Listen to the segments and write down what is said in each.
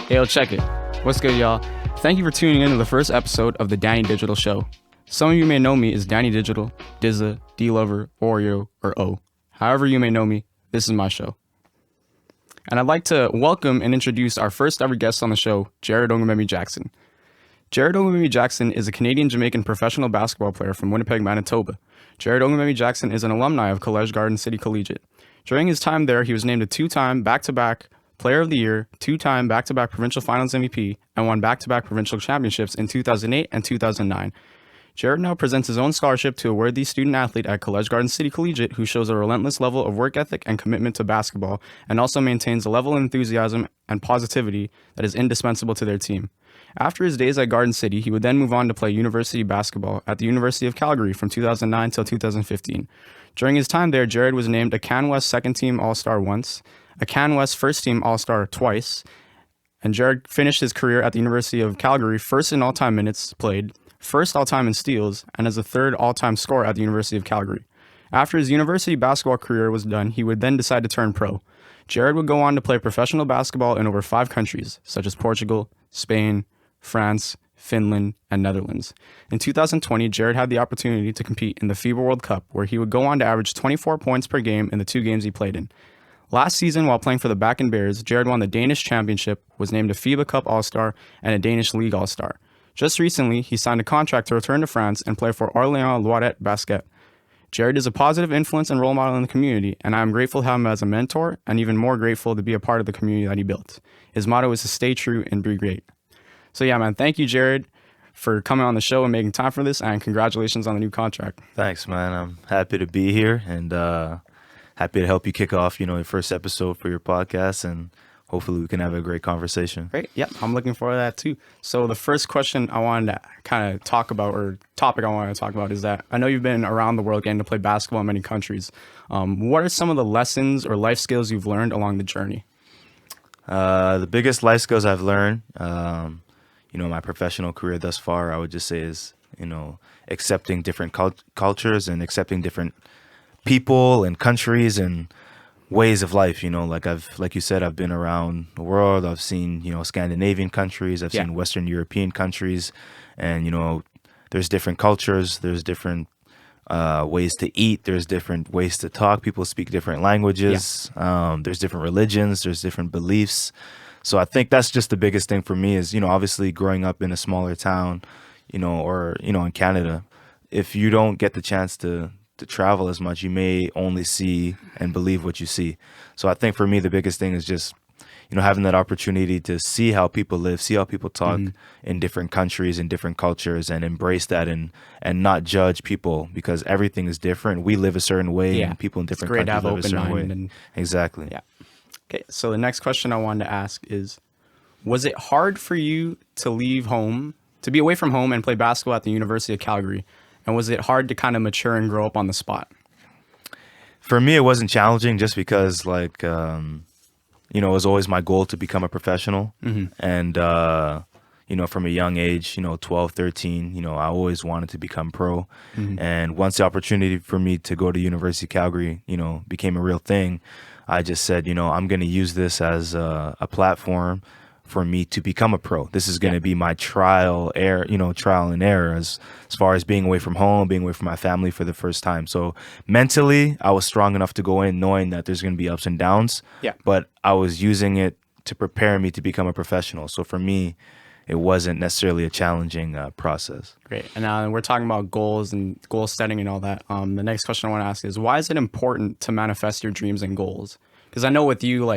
Hey, yo, check it. What's good, y'all? Thank you for tuning in to the first episode of the Danny Digital Show. Some of you may know me as Danny Digital, Dizza, D-Lover, Oreo, or O. However you may know me, this is my show. And I'd like to welcome and introduce our first ever guest on the show, Jarred Ogungbemi-Jackson. Jarred Ogungbemi-Jackson is a Canadian-Jamaican professional basketball player from Winnipeg, Manitoba. Jarred Ogungbemi-Jackson is an alumni of Collège Garden City Collegiate. During his time there, he was named a two-time back-to-back Player of the Year, two-time back-to-back provincial finals MVP, and won back-to-back provincial championships in 2008 and 2009. Jarred now presents his own scholarship to a worthy student athlete at Collège Garden City Collegiate who shows a relentless level of work ethic and commitment to basketball and also maintains a level of enthusiasm and positivity that is indispensable to their team. After his days at Garden City, he would then move on to play university basketball at the University of Calgary from 2009 till 2015. During his time there, Jarred was named a CanWest second-team All-Star once, a CanWest first-team All-Star twice, and Jarred finished his career at the University of Calgary first in all-time minutes played, first all-time in steals, and as the third all-time scorer at the University of Calgary. After his university basketball career was done, he would then decide to turn pro. Jarred would go on to play professional basketball in over 5 countries, such as Portugal, Spain, France, Finland, and Netherlands. In 2020, Jarred had the opportunity to compete in the FIBA World Cup, where he would go on to average 24 points per game in the 2 games he played in. Last season, while playing for the Bakken Bears, Jarred won the Danish Championship, was named a FIBA Cup All-Star, and a Danish League All-Star. Just recently, he signed a contract to return to France and play for Orléans Loiret Basket. Jarred is a positive influence and role model in the community, and I am grateful to have him as a mentor, and even more grateful to be a part of the community that he built. His motto is to stay true and be great. So yeah, man, thank you, Jarred, for coming on the show and making time for this, and congratulations on the new contract. Thanks, man. I'm happy to be here and happy to help you kick off, your first episode for your podcast, and hopefully we can have a great conversation. Great. Yeah, I'm looking forward to that too. So the first question I wanted to kind of talk about, or topic I wanted to talk about, is that I know you've been around the world getting to play basketball in many countries. What are some of the lessons or life skills you've learned along the journey? The biggest life skills I've learned, my professional career thus far, I would just say is, accepting different cultures and accepting different people and countries and ways of life. Like you said, I've been around the world. I've seen, Scandinavian countries. I've seen Western European countries, and there's different cultures. There's different ways to eat. There's different ways to talk. People speak different languages. There's different religions. There's different beliefs. So I think that's just the biggest thing for me is, obviously growing up in a smaller town, or in Canada, if you don't get the chance to travel as much, you may only see and believe what you see. So I think for me, the biggest thing is just, having that opportunity to see how people live, see how people talk in different countries and different cultures, and embrace that and not judge people because everything is different. We live a certain way and people in different countries live a certain way. Exactly. Yeah. Okay. So the next question I wanted to ask is, was it hard for you to leave home, to be away from home and play basketball at the University of Calgary? And was it hard to kind of mature and grow up on the spot? For me, it wasn't challenging just because, it was always my goal to become a professional. And, from a young age, 12, 13, I always wanted to become pro. And once the opportunity for me to go to University of Calgary, became a real thing, I just said, I'm going to use this as a platform for me to become a pro. This is going to be my trial and error as far as being away from home, being away from my family for the first time. So mentally, I was strong enough to go in knowing that there's going to be ups and downs, but I was using it to prepare me to become a professional. So for me, it wasn't necessarily a challenging process. Great. And we're talking about goals and goal setting and all that. The next question I want to ask is, why is it important to manifest your dreams and goals? Because I know with you,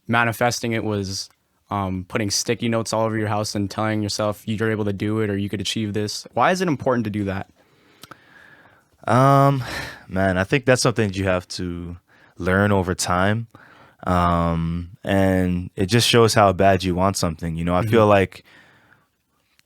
manifesting it was putting sticky notes all over your house and telling yourself you're able to do it or you could achieve this. Why is it important to do that? Man, I think that's something that you have to learn over time. And it just shows how bad you want something. I feel like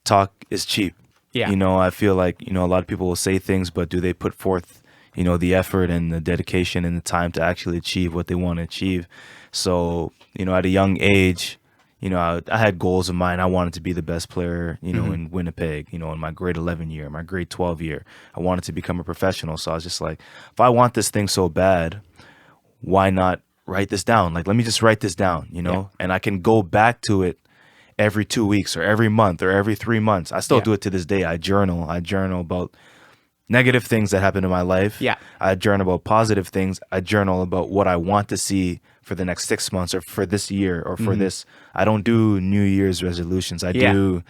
talk is cheap. Yeah. I feel like, a lot of people will say things, but do they put forth, the effort and the dedication and the time to actually achieve what they want to achieve? So, at a young age, I had goals of mine. I wanted to be the best player, in Winnipeg, in my grade 11 year, my grade 12 year. I wanted to become a professional. So I was just like, if I want this thing so bad, why not write this down? Let me just write this down, and I can go back to it every 2 weeks or every month or every 3 months. I still Yeah. do it to this day. I journal about negative things that happen in my life. Yeah. I journal about positive things. I journal about what I want to see for the next 6 months or for this year or for this. I don't do New Year's resolutions. I Yeah. do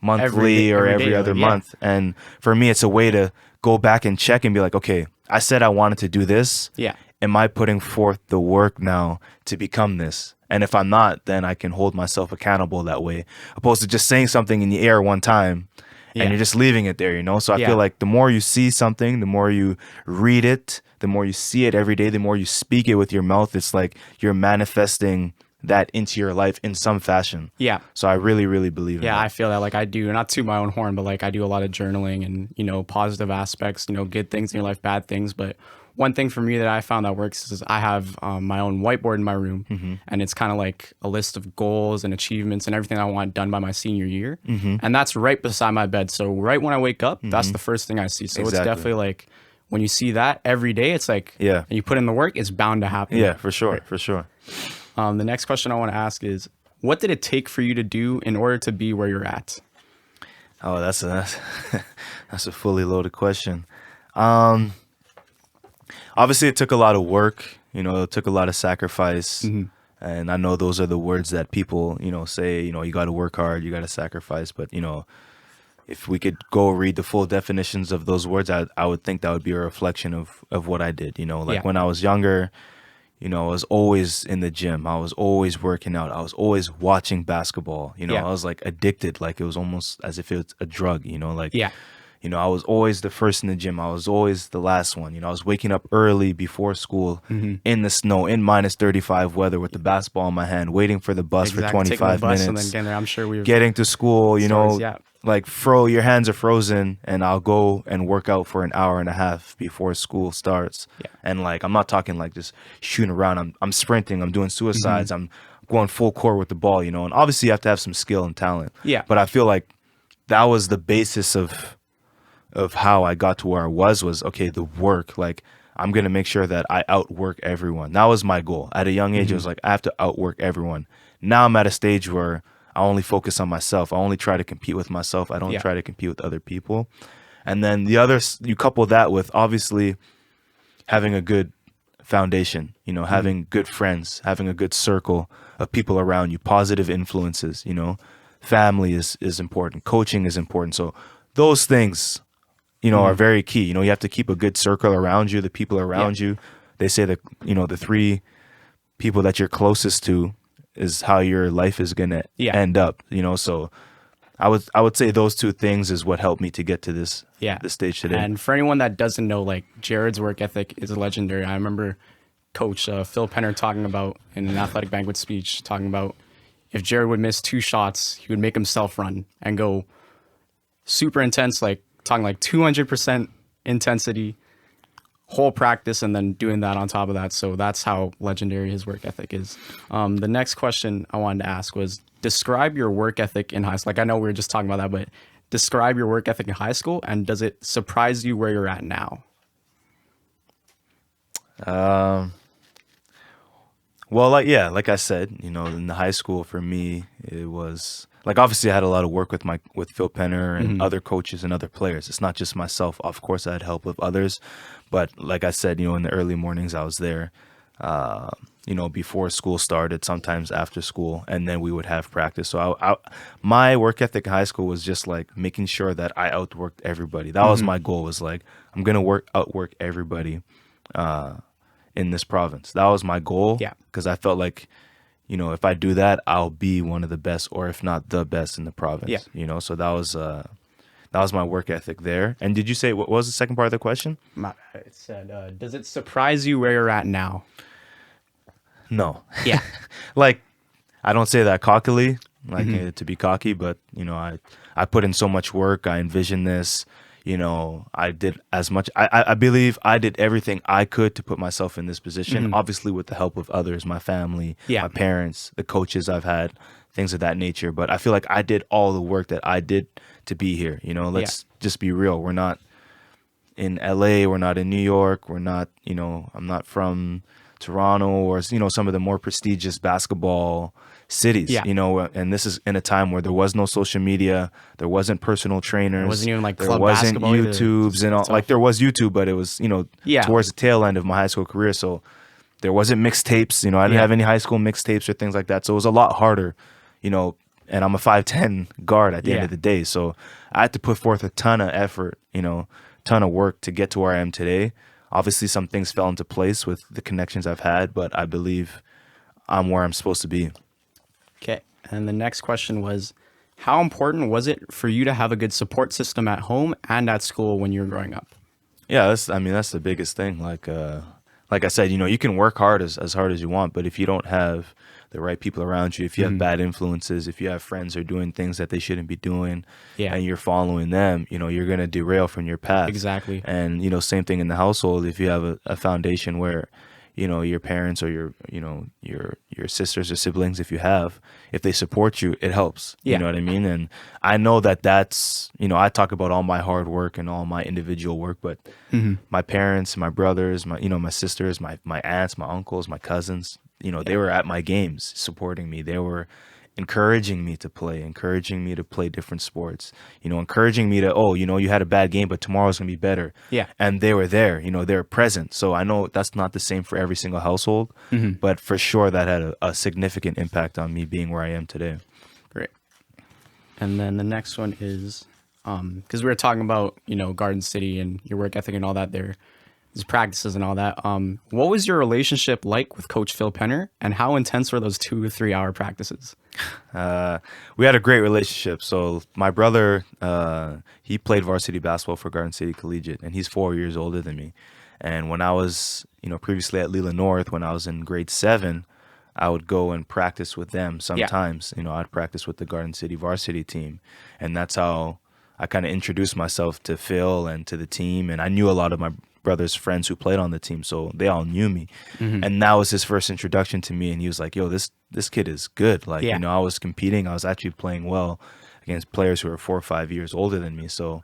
monthly or every every day, other like, yeah. month. And for me, it's a way to go back and check and be like, okay, I said I wanted to do this. Yeah. Am I putting forth the work now to become this? And if I'm not, then I can hold myself accountable that way, opposed to just saying something in the air one time Yeah. and you're just leaving it there, you know? So I Yeah. feel like the more you see something, the more you read it, the more you see it every day, the more you speak it with your mouth, it's like you're manifesting that into your life in some fashion. Yeah. So I really, really believe in Yeah, that. I feel that. Like, I do, not to my own horn, but like I do a lot of journaling and, positive aspects, good things in your life, bad things. But one thing for me that I found that works is I have my own whiteboard in my room, and it's kind of like a list of goals and achievements and everything I want done by my senior year. And that's right beside my bed. So right when I wake up, that's the first thing I see. So it's Exactly. definitely like when you see that every day, it's like, Yeah. and you put in the work, it's bound to happen. Yeah, for sure, for sure. The next question I want to ask is, what did it take for you to do in order to be where you're at? Oh, that's a fully loaded question. Obviously, it took a lot of work. It took a lot of sacrifice, and I know those are the words that people, say. You got to work hard, you got to sacrifice. But if we could go read the full definitions of those words, I would think that would be a reflection of what I did. Yeah. When I was younger, I was always in the gym. I was always working out. I was always watching basketball. Yeah. I was like addicted. Like it was almost as if it was a drug. Yeah. I was always the first in the gym. I was always the last one. I was waking up early before school in the snow, in minus 35 weather with the basketball in my hand, waiting for the bus for Exactly. Taking the 25 bus minutes. and then getting there. I'm sure we've Getting to school, stories, yeah. like your hands are frozen, and I'll go and work out for an hour and a half before school starts. Yeah. And like, I'm not talking like just shooting around. I'm sprinting. I'm doing suicides. I'm going full court with the ball, and obviously you have to have some skill and talent. Yeah. But I feel like that was the basis of how I got to where I was okay, the work. Like, I'm going to make sure that I outwork everyone. That was my goal. At a young age, it was like, I have to outwork everyone. Now I'm at a stage where I only focus on myself. I only try to compete with myself. I don't Yeah. try to compete with other people. And then you couple that with obviously having a good foundation, having good friends, having a good circle of people around you, positive influences, family is important. Coaching is important. So those things, are very key. You have to keep a good circle around you, the people around you. They say that, the 3 people that you're closest to is how your life is going to end up, so I would say those 2 things is what helped me to get to this stage today. And for anyone that doesn't know, like, Jarred's work ethic is legendary. I remember Coach Phil Penner talking about in an athletic banquet speech, talking about if Jarred would miss 2 shots, he would make himself run and go super intense, like talking like 200% intensity, whole practice, and then doing that on top of that. So that's how legendary his work ethic is. The next question I wanted to ask was, describe your work ethic in high school. Like, I know we were just talking about that, but describe your work ethic in high school, and does it surprise you where you're at now? Well, like I said, in the high school for me, it was like, obviously I had a lot of work with Phil Penner and other coaches and other players. It's not just myself. Of course, I had help with others, but like I said, in the early mornings I was there, before school started, sometimes after school, and then we would have practice. So my work ethic in high school was just like making sure that I outworked everybody. That was my goal. Was like, I'm gonna outwork everybody in this province. That was my goal. Yeah. Because I felt like, if I do that, I'll be one of the best, or if not the best in the province. Yeah. So that was my work ethic there. And did you say, what was the second part of the question? It said, does it surprise you where you're at now? No. Yeah. Like, I don't say that cockily, to be cocky, but I put in so much work. I envisioned this. I did as much. I believe I did everything I could to put myself in this position. Obviously, with the help of others, my family, my parents, the coaches I've had, things of that nature. But I feel like I did all the work that I did to be here. Let's just be real. We're not in LA. We're not in New York. We're not. I'm not from Toronto or some of the more prestigious basketball cities, Yeah. you know, and this is in a time where there was no social media, there wasn't personal trainers, It wasn't even like there club wasn't basketball either. YouTubes and all. Tough. Like there was YouTube, but it was, you know, Yeah. towards the tail end of my high school career. So there wasn't mixtapes, you know, I didn't Yeah. have any high school mixtapes or things like that. So it was a lot harder, you know, and I'm a 5'10" guard at the end Yeah. of the day. So I had to put forth a ton of effort, you know, ton of work to get to where I am today. Obviously, some things fell into place with the connections I've had, but I believe I'm where I'm supposed to be. Okay. And the next question was, how important was it for you to have a good support system at home and at school when you were growing up? Yeah, that's the biggest thing. Like I said, you know, you can work hard as hard as you want, but if you don't have the right people around you, if you have bad influences, if you have friends who are doing things that they shouldn't be doing, Yeah. and you're following them, you know, you're going to derail from your path. Exactly. And, you know, same thing in the household. If you have a foundation where, you know, your parents or your sisters or siblings, if they support you, it helps. Yeah. You know what I mean? And I know that's, you know, I talk about all my hard work and all my individual work, but my parents, my brothers, my sisters, my aunts, my uncles, my cousins, you know, they were at my games supporting me. They were encouraging me to play different sports, you know, encouraging me to, oh, you know, you had a bad game, but tomorrow's going to be better. Yeah. And they were there, you know, they were present. So I know that's not the same for every single household, but for sure that had a significant impact on me being where I am today. Great. And then the next one is, because we were talking about, you know, Garden City and your work ethic and all that there, his practices and all that. What was your relationship like with Coach Phil Penner, and how intense were those 2 to 3 hour practices? We had a great relationship. So my brother, he played varsity basketball for Garden City Collegiate, and he's 4 years older than me. And when I was, you know, previously at Leland North, when I was in grade 7, I would go and practice with them sometimes. You know, I'd practice with the Garden City varsity team, and that's how I kind of introduced myself to Phil and to the team. And I knew a lot of my brother's friends who played on the team, so they all knew me. And that was his first introduction to me, and he was like, yo, this kid is good. Like, you know, I was competing, I was actually playing well against players who are 4 or 5 years older than me. So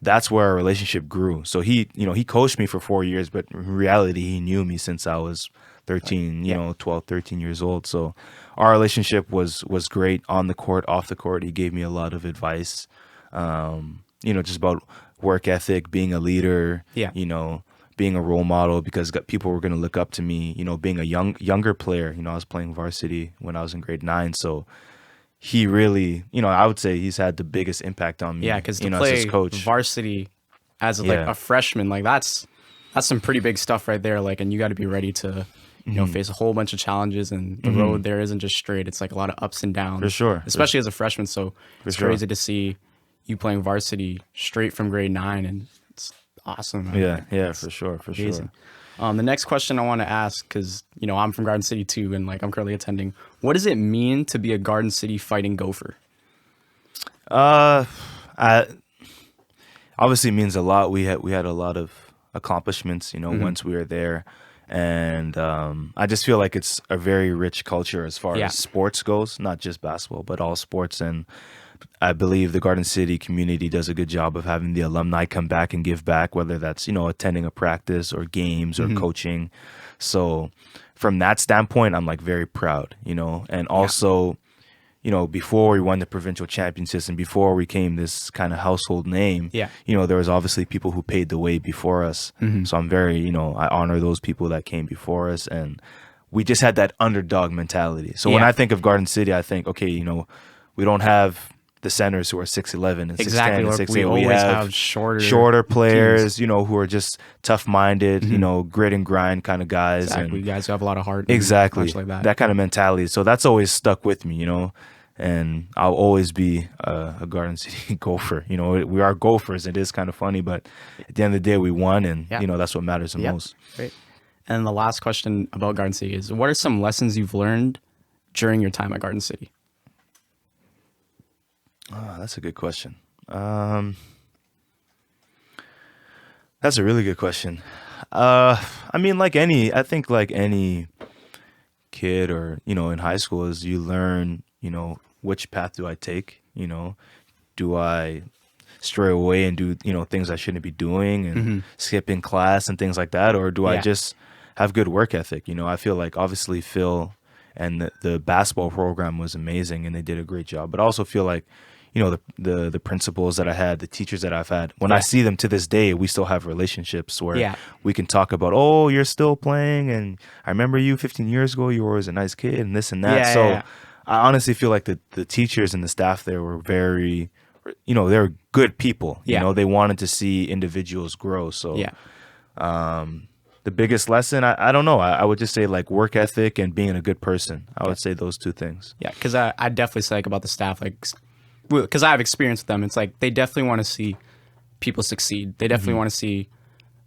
that's where our relationship grew. So he coached me for 4 years, but in reality he knew me since I was 13, 12, 13 years old. So our relationship was great on the court, off the court. He gave me a lot of advice, you know, just about work ethic, being a leader, you know, being a role model, because people were going to look up to me, you know, being a younger player. You know, I was playing varsity when I was in grade 9. So he really, you know, I would say he's had the biggest impact on me. Yeah, because to you know, play as his coach. varsity as a freshman, like that's some pretty big stuff right there. Like, and you got to be ready to, you know, face a whole bunch of challenges, and the road there isn't just straight. It's like a lot of ups and downs. For sure. Especially as a freshman. So it's crazy to see you playing varsity straight from grade 9, and it's awesome. Yeah, for sure. Amazing. The next question I want to ask, because, you know, I'm from Garden City too, and like I'm currently attending. What does it mean to be a Garden City Fighting Gopher? Obviously means a lot. We had a lot of accomplishments, you know, once we were there. And I just feel like it's a very rich culture as far as sports goes, not just basketball, but all sports. And I believe the Garden City community does a good job of having the alumni come back and give back, whether that's, you know, attending a practice or games or coaching. So from that standpoint, I'm like very proud, you know, and also, you know, before we won the provincial championships and before we became this kind of household name, you know, there was obviously people who paved the way before us. So I'm very, you know, I honor those people that came before us, and we just had that underdog mentality. So when I think of Garden City, I think, okay, you know, we don't have the centers who are 6'11" and 6'10" and 6'8". We always have shorter players, teams, you know, who are just tough-minded, you know, grit and grind kind of guys. Exactly, and guys who have a lot of heart. Exactly, like that kind of mentality. So that's always stuck with me, you know, and I'll always be a Garden City Gopher. You know, we are Gophers. It is kind of funny, but at the end of the day, we won, and, you know, that's what matters the most. Great. And the last question about Garden City is, what are some lessons you've learned during your time at Garden City? Oh, that's a good question. That's a really good question. I mean, I think like any kid or, you know, in high school, is you learn, you know, which path do I take? You know, do I stray away and do, you know, things I shouldn't be doing and skip in class and things like that? Or do I just have good work ethic? You know, I feel like obviously Phil and the basketball program was amazing, and they did a great job. But I also feel like, the principals that I had, the teachers that I've had, when I see them to this day, we still have relationships where we can talk about, oh, you're still playing, and I remember you 15 years ago, you were always a nice kid, and this and that. I honestly feel like the teachers and the staff there were very, they were good people. You know, they wanted to see individuals grow. So the biggest lesson, I don't know. I would just say like work ethic and being a good person. I would say those two things. Yeah, because I definitely say like about the staff, like, because I have experience with them. It's like they definitely want to see people succeed. They definitely want to see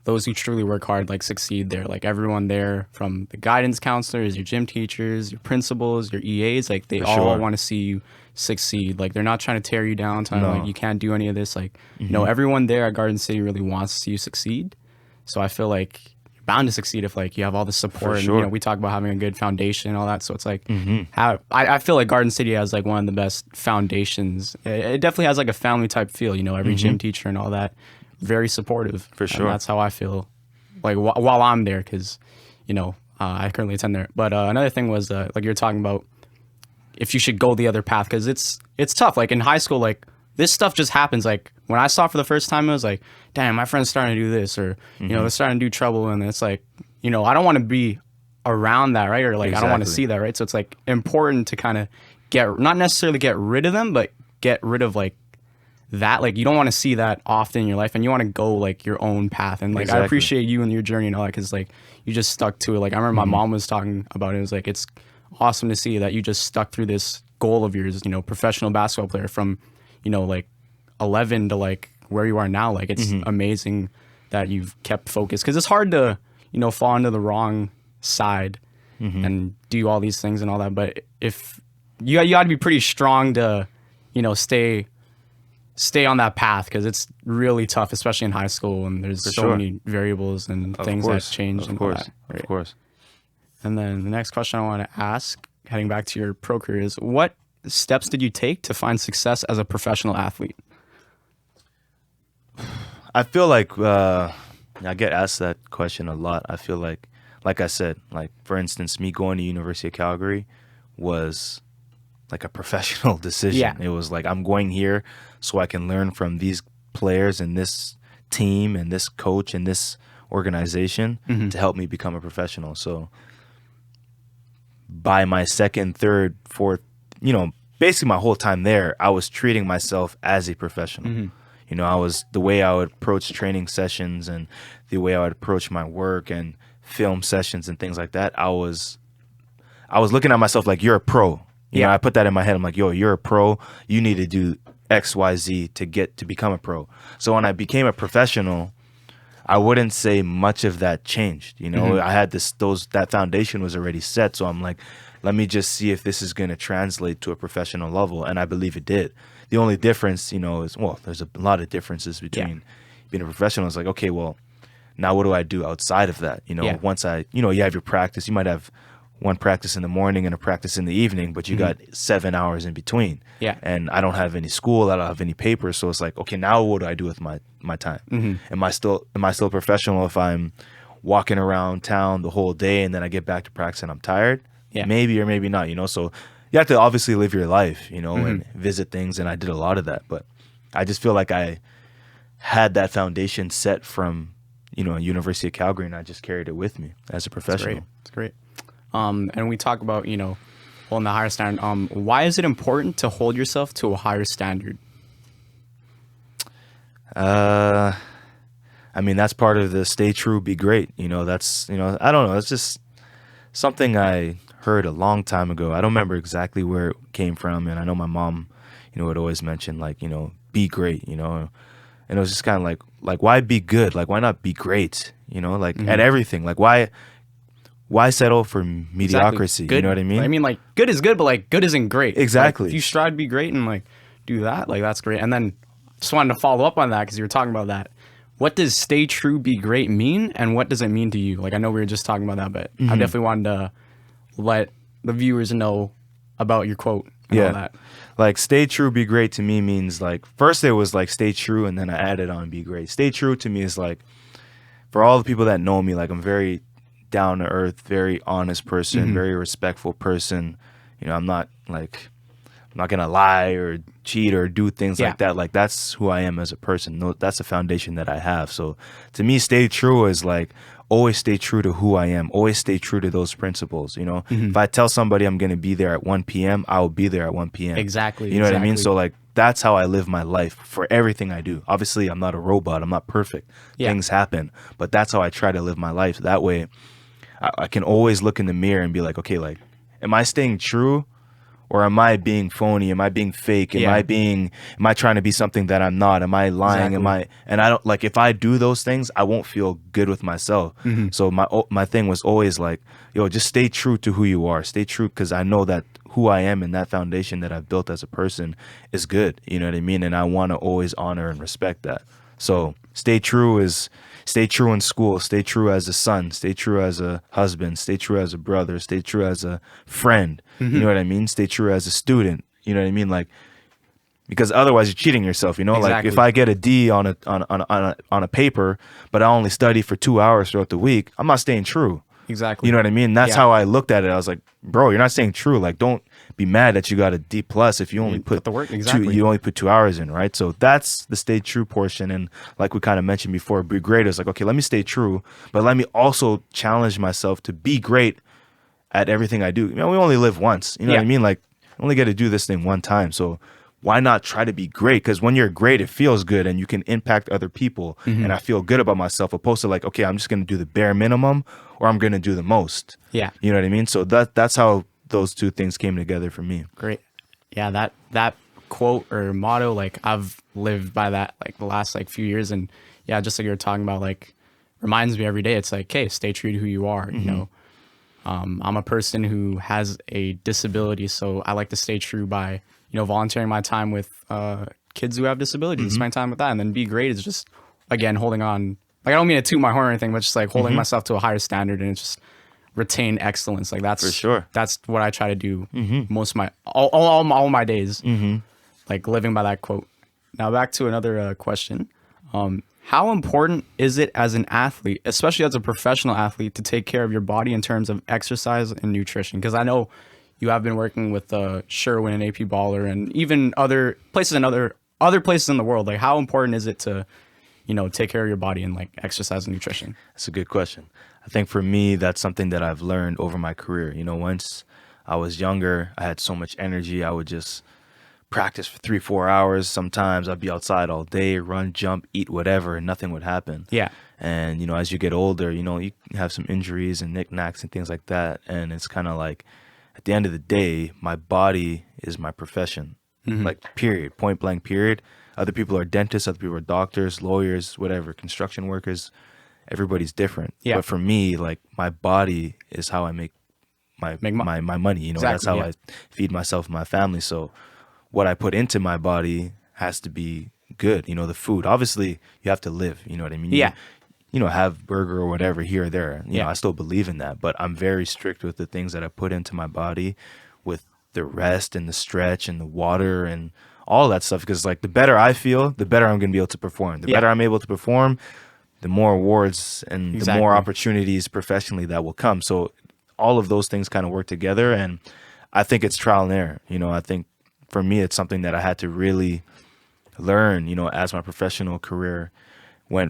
those who truly work hard like succeed there. Like everyone there, from the guidance counselors, your gym teachers, your principals, your EAs, like they all want to see you succeed. Like they're not trying to tear you down, telling you like you can't do any of this. Like no, everyone there at Garden City really wants to see you succeed. So I feel like you're bound to succeed if like you have all the support. And, we talk about having a good foundation and all that. So it's like I feel like Garden City has like one of the best foundations. It definitely has like a family type feel. Every gym teacher and all that, very supportive. For sure. And that's how I feel like while I'm there, because I currently attend there. But another thing was like you're talking about if you should go the other path, because it's tough. Like in high school, like this stuff just happens. Like when I saw it for the first time, it was like, damn, my friend's starting to do this, or they're starting to do trouble, and it's like, I don't want to be around that, right? Or like I don't want to see that, right? So it's like important to kind of not necessarily get rid of them, but get rid of like that. Like you don't want to see that often in your life, and you want to go like your own path. And like I appreciate you and your journey and all that, because like you just stuck to it. Like I remember my mom was talking about it. It was like, it's awesome to see that you just stuck through this goal of yours, professional basketball player from like 11 to like where you are now. Like it's amazing that you've kept focused, because it's hard to fall into the wrong side and do all these things and all that. But if you got to be pretty strong to stay on that path, because it's really tough, especially in high school, and there's so many variables and things that change. Of course. And then the next question I want to ask, heading back to your pro career, is what steps did you take to find success as a professional athlete? I feel like I get asked that question a lot. I feel like I said, like for instance, me going to University of Calgary was like a professional decision. Yeah. It was like, I'm going here so I can learn from these players and this team and this coach and this organization to help me become a professional. So by my second, third, fourth, basically my whole time there, I was treating myself as a professional. I was, the way I would approach training sessions and the way I would approach my work and film sessions and things like that, I was looking at myself like, you're a pro. You know, I put that in my head. I'm like, yo, you're a pro. You need to do X, Y, Z to become a pro. So when I became a professional, I wouldn't say much of that changed. I had that foundation was already set. So I'm like, let me just see if this is going to translate to a professional level. And I believe it did. The only difference, is, well, there's a lot of differences between being a professional. It's like, okay, well, now what do I do outside of that? Once you have your practice, you might have one practice in the morning and a practice in the evening, but you got 7 hours in between. Yeah. And I don't have any school, I don't have any papers. So it's like, okay, now what do I do with my time? Am I still a professional if I'm walking around town the whole day and then I get back to practice and I'm tired? Yeah. Maybe or maybe not, So you have to obviously live your life, and visit things, and I did a lot of that. But I just feel like I had that foundation set from, University of Calgary, and I just carried it with me as a professional. That's great. And we talk about, holding the higher standard. Why is it important to hold yourself to a higher standard? I mean, that's part of the stay true, be great. That's, I don't know. It's just something I heard a long time ago. I don't remember exactly where it came from. And I know my mom, would always mention like, be great, and it was just kind of like, why be good? Like, why not be great? At everything, like why settle for mediocrity? Good, you know what I mean? I mean, like, good is good, but like good isn't great. Exactly. Like, if you strive to be great and like do that, like that's great. And then just wanted to follow up on that, because you were talking about that. What does stay true, be great mean, and what does it mean to you? Like, I know we were just talking about that, but I definitely wanted to let the viewers know about your quote and all that. Like, stay true, be great to me means like, first it was like stay true, and then I added on be great. Stay true to me is like, for all the people that know me, like I'm very down to earth, very honest person, very respectful person. You know, I'm not gonna lie or cheat or do things like that. Like, that's who I am as a person. No, that's the foundation that I have. So to me, stay true is like, always stay true to who I am. Always stay true to those principles. You know, if I tell somebody I'm gonna be there at 1 p.m., I will be there at 1 p.m. Exactly. You know what I mean? So like, that's how I live my life for everything I do. Obviously, I'm not a robot. I'm not perfect. Things happen, but that's how I try to live my life. That way, I can always look in the mirror and be like, okay, like, am I staying true? Or am I being phony? Am I being fake? Am I trying to be something that I'm not? Am I lying? And I don't, like, if I do those things, I won't feel good with myself. So my thing was always like, yo, just stay true to who you are. Stay true, because I know that who I am and that foundation that I've built as a person is good. You know what I mean? And I want to always honor and respect that. So stay true in school, stay true as a son, stay true as a husband, stay true as a brother, stay true as a friend. You know what I mean? Stay true as a student. You know what I mean? Like, because otherwise you're cheating yourself, you know? Like, if I get a D on a paper, but I only study for 2 hours throughout the week, I'm not staying true. Exactly. You know what I mean? That's how I looked at it. I was like, bro, you're not staying true. Like, don't be mad that you got a D plus if you only put the work. You only put 2 hours in, right? So that's the stay true portion. And like we kind of mentioned before, be great is like, okay, let me stay true, but let me also challenge myself to be great at everything I do. You know, we only live once. You know what I mean? Like, I only get to do this thing one time. So why not try to be great? Because when you're great, it feels good and you can impact other people. And I feel good about myself, opposed to like, okay, I'm just going to do the bare minimum or I'm going to do the most. Yeah. You know what I mean? So that's how those two things came together for me. Great. Yeah, that quote or motto, like, I've lived by that like the last like few years. And yeah, just like you were talking about, like, reminds me every day. It's like, hey, stay true to who you are. You know, I'm a person who has a disability, so I like to stay true by, you know, volunteering my time with kids who have disabilities, and spend time with that. And then be great is just, again, holding on. Like, I don't mean to toot my horn or anything, but just like holding myself to a higher standard and just retain excellence. Like, that's for sure. That's what I try to do most of my all my days. Like, living by that quote. Now back to another question. How important is it as an athlete, especially as a professional athlete, to take care of your body in terms of exercise and nutrition? Because I know you have been working with Sherwin and AP Baller and even other places in other places in the world. Like, how important is it to, you know, take care of your body and like exercise and nutrition? That's a good question. I think for me, that's something that I've learned over my career. You know, once I was younger, I had so much energy. I would just practice for 3-4 hours. Sometimes I'd be outside all day, run, jump, eat whatever, and nothing would happen. Yeah. And, you know, as you get older, you know, you have some injuries and knickknacks and things like that. And it's kind of like, at the end of the day, my body is my profession. Like, period, point blank, period. Other people are dentists, other people are doctors, lawyers, whatever, construction workers. Everybody's different. Yeah. But for me, like, my body is how I make my money. You know, that's how I feed myself and my family. So what I put into my body has to be good. You know, the food, obviously you have to live, you know what I mean? You know, have burger or whatever here or there. You know, I still believe in that, but I'm very strict with the things that I put into my body, with the rest and the stretch and the water and all that stuff. Because like, the better I feel, the better I'm going to be able to perform. The better I'm able to perform, the more awards and the more opportunities professionally that will come. So all of those things kind of work together. And I think it's trial and error. You know, I think for me, it's something that I had to really learn, you know, as my professional career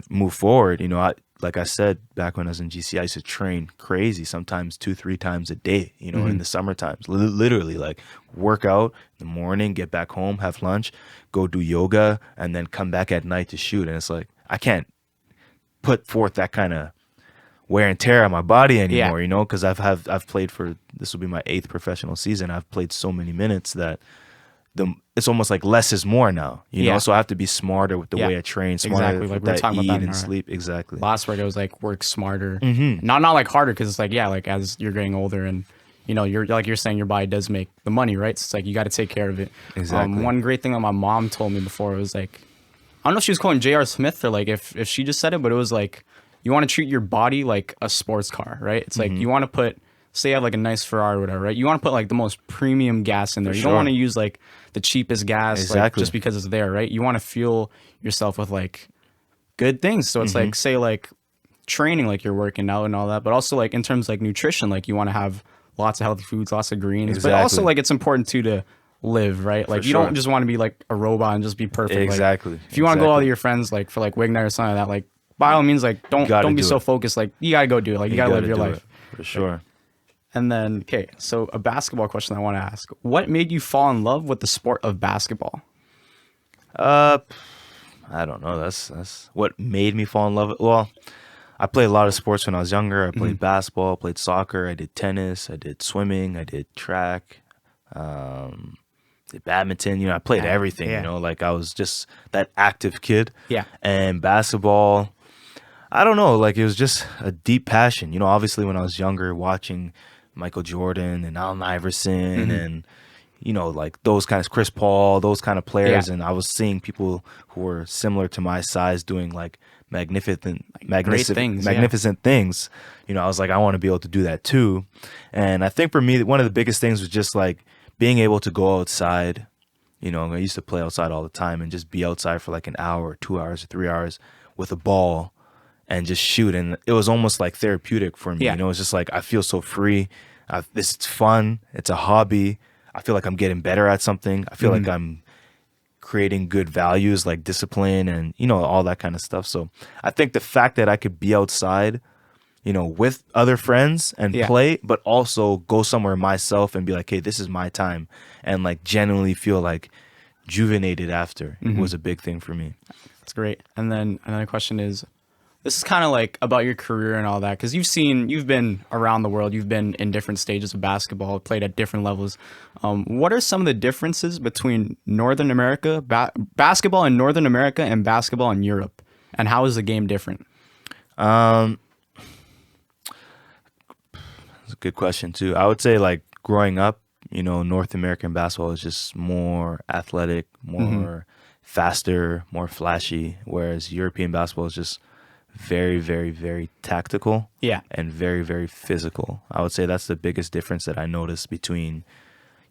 moved forward. You know, like I said, back when I was in GC, I used to train crazy, sometimes 2-3 times a day, you know, in the summer times, literally like work out in the morning, get back home, have lunch, go do yoga, and then come back at night to shoot. And it's like, I can't put forth that kind of wear and tear on my body anymore, you know, because I've played for, this will be my 8th professional season. I've played so many minutes that it's almost like less is more now, you know. So I have to be smarter with the way I train, smarter with like that eat and sleep. Exactly. Last week it was like work smarter, not like harder, because it's like, yeah, like as you're getting older and, you know, you're saying your body does make the money, right? So it's like you got to take care of it. Exactly. One great thing that my mom told me before was like, I don't know if she was quoting J.R. Smith or like if she just said it, but it was like, you want to treat your body like a sports car, right? It's like, you want to put, say you have like a nice Ferrari or whatever, right? You want to put like the most premium gas in there. You don't want to use like the cheapest gas, like, just because it's there, right? You want to fuel yourself with like good things. So it's like, say like training, like you're working out and all that, but also like in terms of like nutrition, like you want to have lots of healthy foods, lots of greens, but also like it's important too to live, right? Like you don't just want to be like a robot and just be perfect. Exactly. Like, if you want to go out with your friends, like for like Wignite or something like that, like by all means, like don't be so focused. Like you gotta go do it. Like you gotta live your life. For sure. And then, okay, so a basketball question I want to ask. What made you fall in love with the sport of basketball? I don't know. That's what made me fall in love. Well, I played a lot of sports when I was younger. I played basketball, played soccer, I did tennis, I did swimming, I did track, did badminton. You know, I played everything, you know, like I was just that active kid. Yeah. And basketball, I don't know, like it was just a deep passion. You know, obviously when I was younger, watching Michael Jordan and Allen Iverson and, you know, like those kinds, Chris Paul, those kind of players. And I was seeing people who were similar to my size doing like magnificent things. You know, I was like, I want to be able to do that too. And I think for me, one of the biggest things was just like being able to go outside. You know, I used to play outside all the time and just be outside for like an hour, or 2 hours, or 3 hours with a ball and just shoot. And it was almost like therapeutic for me. You know, it's just like I feel so free. This is fun. It's a hobby. I feel like I'm getting better at something. I feel like I'm creating good values like discipline and, you know, all that kind of stuff. So I think the fact that I could be outside, you know, with other friends and play, but also go somewhere myself and be like, hey, this is my time, and like genuinely feel like rejuvenated after was a big thing for me. That's great. And then another question is, this is kind of like about your career and all that, because you've been around the world, you've been in different stages of basketball, played at different levels. What are some of the differences between Northern America, basketball in Northern America and basketball in Europe? And how is the game different? That's a good question too. I would say like growing up, you know, North American basketball is just more athletic, more faster, more flashy, whereas European basketball is just very, very, very tactical and very, very physical. I would say that's the biggest difference that I noticed between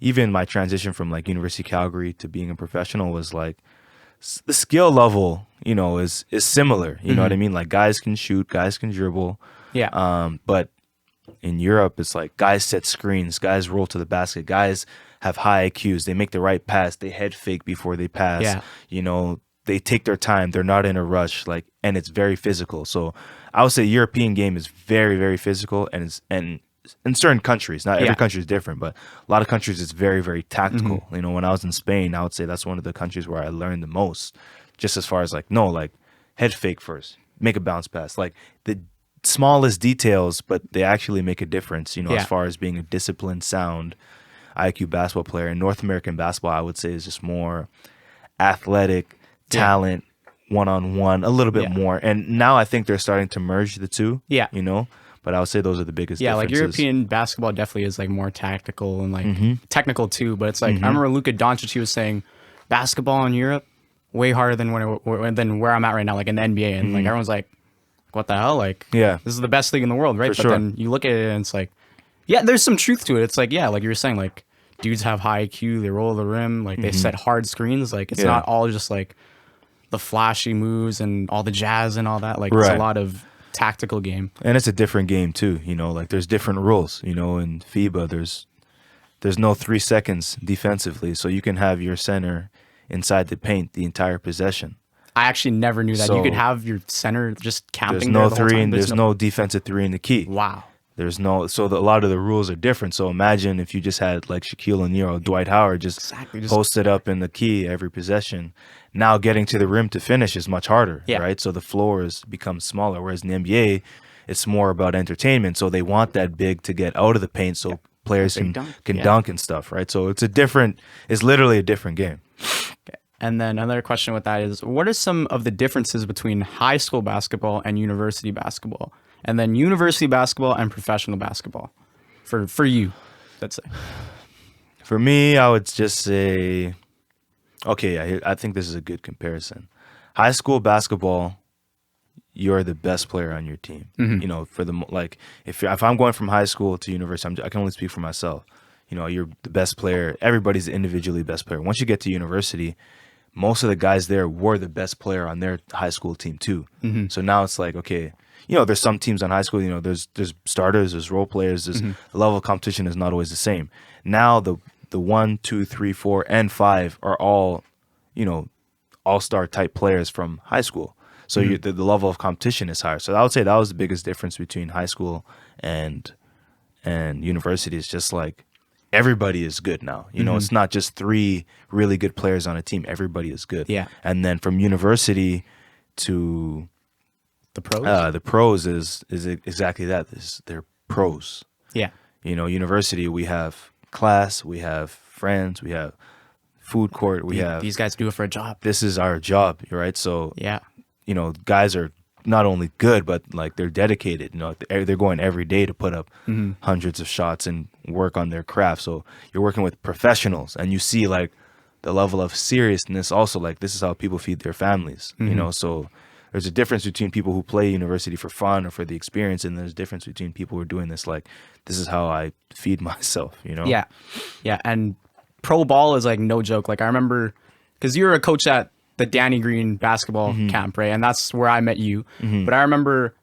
even my transition from like University of Calgary to being a professional was like the skill level, you know, is similar. You know what I mean? Like guys can shoot, guys can dribble. But in Europe, it's like guys set screens, guys roll to the basket, guys have high IQs, they make the right pass, they head fake before they pass. You know, they take their time. They're not in a rush, like, and it's very physical. So I would say European game is very, very physical, and in certain countries, not every country is different, but a lot of countries it's very, very tactical. You know, when I was in Spain, I would say that's one of the countries where I learned the most, just as far as like, no, like head fake first, make a bounce pass, like the smallest details, but they actually make a difference, you know, as far as being a disciplined, sound IQ basketball player. In North American basketball, I would say is just more athletic, talent, one-on-one, a little bit more. And now I think they're starting to merge the two, you know, but I would say those are the biggest differences. Like European basketball definitely is like more tactical and like technical too, but it's like, I remember Luka Doncic, he was saying basketball in Europe way harder than than where I'm at right now, like in the NBA, and like everyone's like, what the hell, like this is the best league in the world, right? But then you look at it and it's like, there's some truth to it. It's like, like you were saying, like dudes have high IQ, they roll the rim, like they set hard screens, like it's not all just like the flashy moves and all the jazz and all that. Like it's a lot of tactical game. And it's a different game too, you know, like there's different rules, you know, in FIBA there's no 3 seconds defensively, so you can have your center inside the paint the entire possession. I actually never knew that. So you could have your center just camping there's no there the whole three time. There's no defensive three in the key. Wow. There's no, so a lot of the rules are different. So imagine if you just had like Shaquille O'Neal or Dwight Howard just posted up in the key every possession. Now getting to the rim to finish is much harder, right? So the floor becomes smaller. Whereas in the NBA, it's more about entertainment. So they want that big to get out of the paint so players can dunk and stuff, right? So it's literally a different game. Okay. And then another question with that is, what are some of the differences between high school basketball and university basketball? And then university basketball and professional basketball for you, let's say. For me, I would just say, okay, I think this is a good comparison. High school basketball, you're the best player on your team. You know, if I'm going from high school to university, I can only speak for myself. You know, you're the best player. Everybody's individually the best player. Once you get to university, most of the guys there were the best player on their high school team too. So now it's like, okay, there's some teams on high school, there's starters, there's role players, the level of competition is not always the same. Now the 1, 2, 3, 4, and 5 are all, all-star type players from high school. So the level of competition is higher. So I would say that was the biggest difference between high school and university. It's just like everybody is good now. It's not just 3 really good players on a team. Everybody is good. Yeah. And then from university to the pros. The pros is exactly that. They're pros. Yeah. University, we have class, we have friends, we have food court, we have these guys do it for a job. This is our job, right? So yeah, guys are not only good, but like they're dedicated. They're going every day to put up hundreds of shots and work on their craft. So you're working with professionals, and you see like the level of seriousness. Also, like this is how people feed their families. So there's a difference between people who play university for fun or for the experience, and there's a difference between people who are doing this like this is how I feed myself. Yeah, and pro ball is like no joke. Like I remember, because you were a coach at the Danny Green basketball camp, right? And that's where I met you. But I remember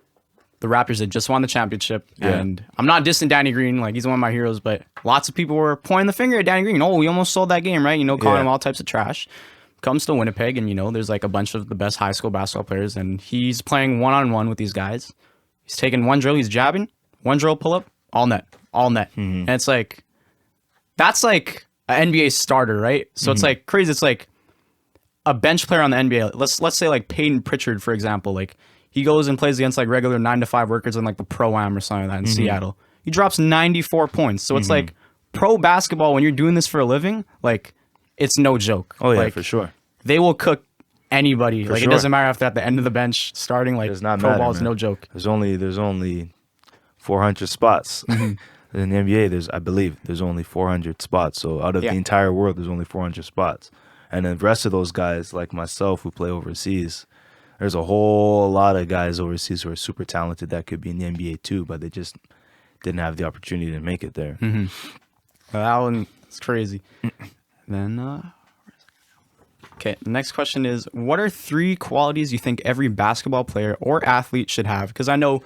the Raptors had just won the championship, and I'm not dissing Danny Green, like he's one of my heroes, but lots of people were pointing the finger at Danny Green. Oh, we almost sold that game, right? Calling him all types of trash. Comes to Winnipeg, and there's like a bunch of the best high school basketball players, and he's playing one-on-one with these guys. He's taking one drill, he's jabbing, one drill pull up, all net. And it's like, that's like an NBA starter, right? So it's like crazy. It's like a bench player on the NBA. Let's say like Peyton Pritchard, for example. Like he goes and plays against like regular 9-to-5 workers in like the Pro-Am or something like that in Seattle. He drops 94 points. So it's like pro basketball, when you're doing this for a living, like it's no joke. Oh yeah, like, for sure. They will cook anybody. For like sure. It doesn't matter if they're at the end of the bench starting. Like pro ball is no joke. There's only 400 spots. In the NBA, I believe there's only 400 spots. So out of the entire world, there's only 400 spots. And the rest of those guys, like myself, who play overseas, there's a whole lot of guys overseas who are super talented that could be in the NBA too, but they just didn't have the opportunity to make it there. Well, that one is crazy. Then, okay, the next question is, what are 3 qualities you think every basketball player or athlete should have? Because I know,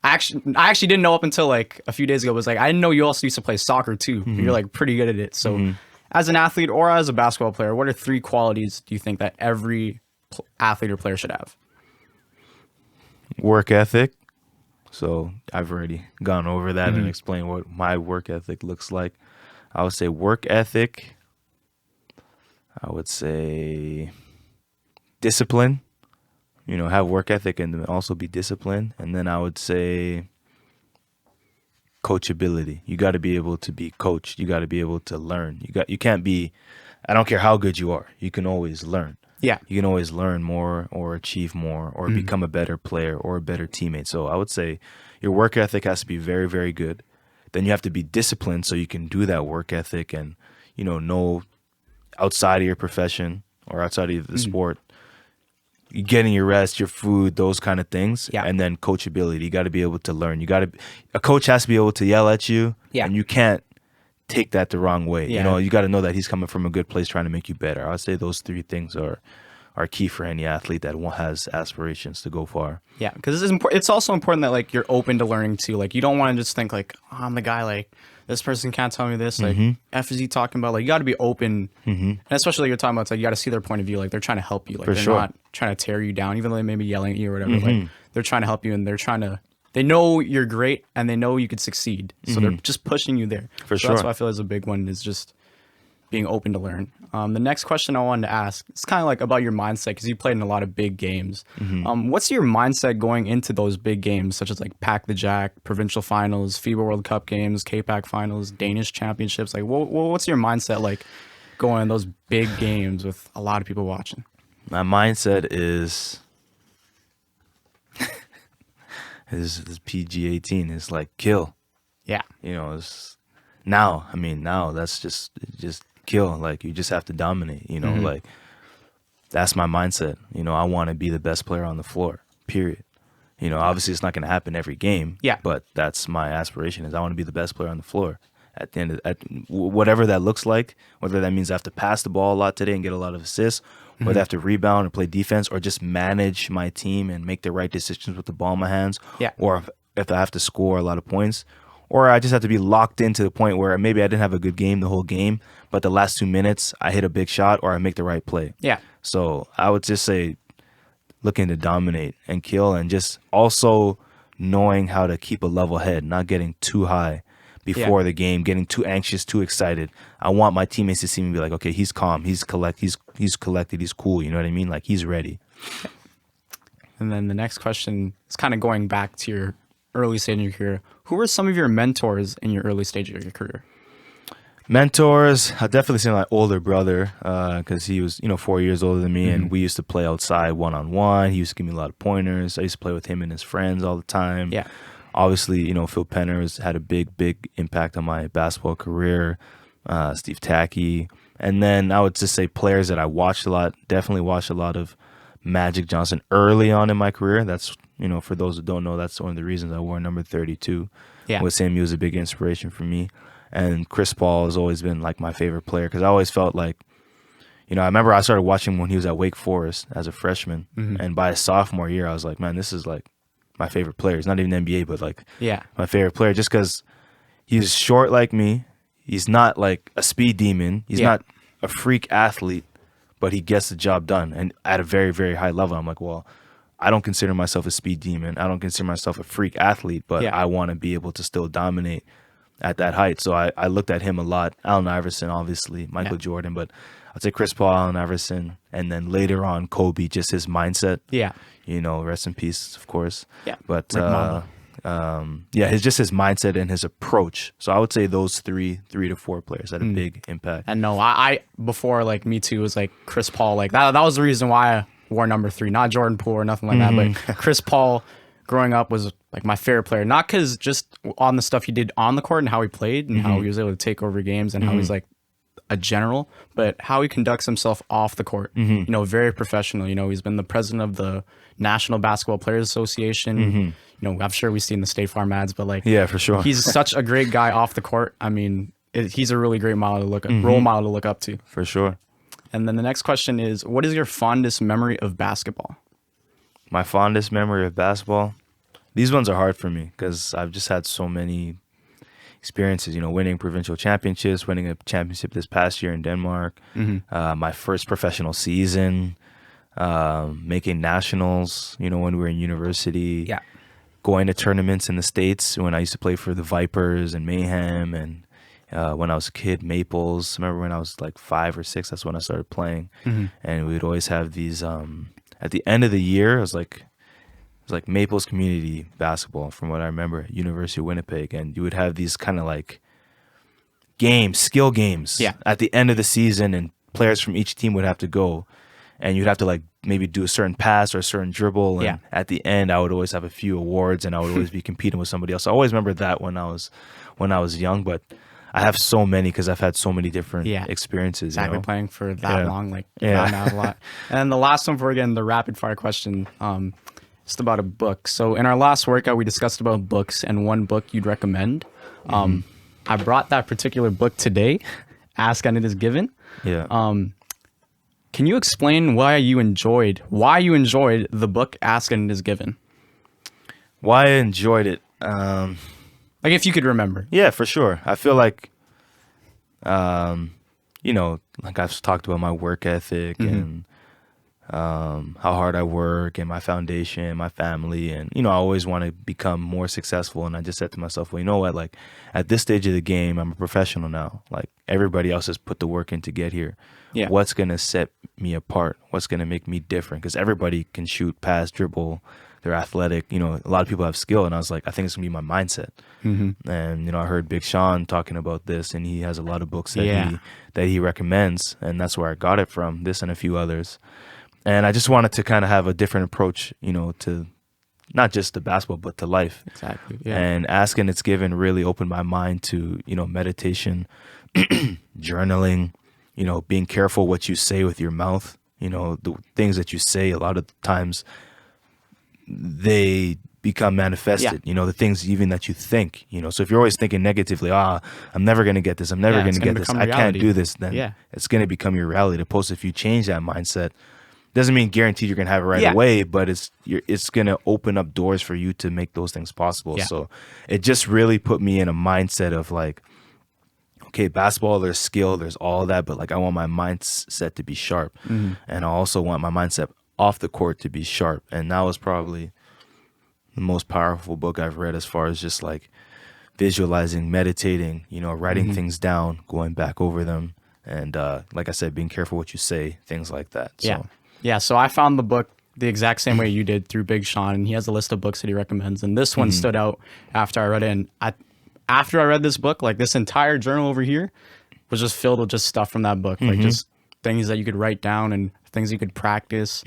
I actually didn't know up until like a few days ago, was like, I didn't know you also used to play soccer too. You're like pretty good at it. So as an athlete or as a basketball player, what are 3 qualities do you think that every athlete or player should have? Work ethic. So I've already gone over that and explained what my work ethic looks like. I would say work ethic. I would say discipline. Have work ethic and also be disciplined. And then I would say coachability. You got to be able to be coached. You got to be able to learn. You can't be, I don't care how good you are. You can always learn. Yeah. You can always learn more or achieve more or become a better player or a better teammate. So I would say your work ethic has to be very, very good. Then you have to be disciplined so you can do that work ethic and, know outside of your profession or outside of the sport, getting your rest, your food, those kind of things. Yeah. And then coachability. You got to be able to learn. A coach has to be able to yell at you, and you can't take that the wrong way. Yeah. You got to know that he's coming from a good place trying to make you better. I would say those 3 things are key for any athlete that has aspirations to go far. Yeah, because it's also important that like you're open to learning too. Like you don't want to just think like, oh, I'm the guy, like this person can't tell me this. Like F is he talking about? Like you got to be open, and especially like you're talking about, it's like you got to see their point of view. Like they're trying to help you. Like they're not trying to tear you down, even though they may be yelling at you or whatever. Like they're trying to help you, and they know you're great, and they know you could succeed. So they're just pushing you there. For so sure. That's what I feel is a big one, is just being open to learn. The next question I wanted to ask, it's kind of like about your mindset, because you played in a lot of big games. What's your mindset going into those big games, such as like Pack the Jack, provincial finals, FIBA World Cup games, K-Pack finals, Danish Championships? Like, what's your mindset like going in those big games with a lot of people watching? My mindset is this PG-18 is like kill. Yeah. It's now that's just kill. Like you just have to dominate, like that's my mindset. I want to be the best player on the floor, period. Obviously it's not going to happen every game, but that's my aspiration, is I want to be the best player on the floor at the end of whatever that looks like, whether that means I have to pass the ball a lot today and get a lot of assists, whether I have to rebound or play defense or just manage my team and make the right decisions with the ball in my hands, or if I have to score a lot of points, or I just have to be locked into the point where maybe I didn't have a good game the whole game, but the last 2 minutes I hit a big shot or I make the right play. Yeah. So I would just say looking to dominate and kill, and just also knowing how to keep a level head, not getting too high before the game, getting too anxious, too excited. I want my teammates to see me and be like, okay, he's calm, he's collected, he's cool, you know what I mean? Like, he's ready. And then the next question is kind of going back to your early stage in your career. Who were some of your mentors in your early stage of your career? Mentors, I definitely say my older brother, because he was, 4 years older than me, and we used to play outside one-on-one. He used to give me a lot of pointers. I used to play with him and his friends all the time. Yeah. Obviously, Phil Penner had a big impact on my basketball career. Steve Tacky. And then I would just say players that I watched a lot, definitely watched a lot of Magic Johnson early on in my career. That's, for those who don't know, that's one of the reasons I wore number 32. Yeah. With him, he was a big inspiration for me. And Chris Paul has always been like my favorite player, because I always felt like, I remember I started watching him when he was at Wake Forest as a freshman. And by his sophomore year, I was like, man, this is like my favorite player. He's not even NBA, but like my favorite player, just because he's short like me. He's not like a speed demon. He's not a freak athlete, but he gets the job done and at a very, very high level. I'm like, well, I don't consider myself a speed demon. I don't consider myself a freak athlete, but I want to be able to still dominate at that height. So I looked at him a lot. Allen Iverson, obviously, Michael Jordan, but I'd say Chris Paul, Allen Iverson, and then later on Kobe, just his mindset. Yeah. Rest in peace, of course. Yeah. But his mindset and his approach. So I would say those three to four players had a big impact. And no, I before, like, me too, was like Chris Paul. Like that was the reason why I wore number 3, not Jordan Poole or nothing like that, but Chris Paul growing up was like my favorite player, not because just on the stuff he did on the court and how he played and how he was able to take over games and how he's like a general, but how he conducts himself off the court. Very professional. He's been the president of the National Basketball Players Association. I'm sure we've seen the State Farm ads, but like, yeah, for sure, he's such a great guy off the court. I mean, he's a really great model to look at, role model to look up to, for sure. And then the next question is, what is your fondest memory of basketball? My fondest memory of basketball? These ones are hard for me because I've just had so many experiences, winning provincial championships, winning a championship this past year in Denmark, my first professional season, making nationals, when we were in university, going to tournaments in the States when I used to play for the Vipers and Mayhem, and when I was a kid, Maples. I remember when I was like 5 or 6, that's when I started playing. And we would always have these, at the end of the year, it was like Maples community basketball, from what I remember, at University of Winnipeg. And you would have these kind of like skill games at the end of the season, and players from each team would have to go. And you'd have to like maybe do a certain pass or a certain dribble. And at the end, I would always have a few awards, and I would always be competing with somebody else. So I always remember that when I was young, but I have so many because I've had so many different experiences. Exactly, playing for that long, like gotten out a lot. And the last one for, again, the rapid fire question, just about a book. So in our last workout, we discussed about books and one book you'd recommend. I brought that particular book today, Ask and It Is Given. Yeah. Can you explain why you enjoyed the book Ask and It Is Given? Why I enjoyed it? Like, if you could remember. Yeah, for sure. I feel like, like I've talked about my work ethic and how hard I work and my foundation, my family, and, I always want to become more successful. And I just said to myself, well, you know what? Like, at this stage of the game, I'm a professional now. Like, everybody else has put the work in to get here. Yeah. What's going to set me apart? What's going to make me different? Because everybody can shoot, pass, dribble. They're athletic. A lot of people have skill. And I was like, I think it's going to be my mindset. And, I heard Big Sean talking about this, and he has a lot of books that he recommends. And that's where I got it from, this and a few others. And I just wanted to kind of have a different approach, to not just to basketball, but to life. Exactly. Yeah. And Ask and It's Given really opened my mind to, meditation, journaling, being careful what you say with your mouth. The things that you say, a lot of times they become manifested. You know, the things even that you think, you know. So if you're always thinking negatively, I'm never going to get this, I'm never going to get this, I can't do this, then it's going to become your reality. Opposed, if you change that mindset, doesn't mean guaranteed you're going to have it right away, but it's going to open up doors for you to make those things possible. So it just really put me in a mindset of like, okay, basketball, there's skill, there's all that, but like I want my mindset to be sharp. And I also want my mindset off the court to be sharp. And that was probably the most powerful book I've read as far as just like visualizing, meditating, you know, writing things down, going back over them. And like I said, being careful what you say, things like that. So. Yeah. So I found the book the exact same way you did through Big Sean, and he has a list of books that he recommends. And this one stood out after I read it. And after I read this book, like this entire journal over here was just filled with just stuff from that book, like just things that you could write down and things you could practice.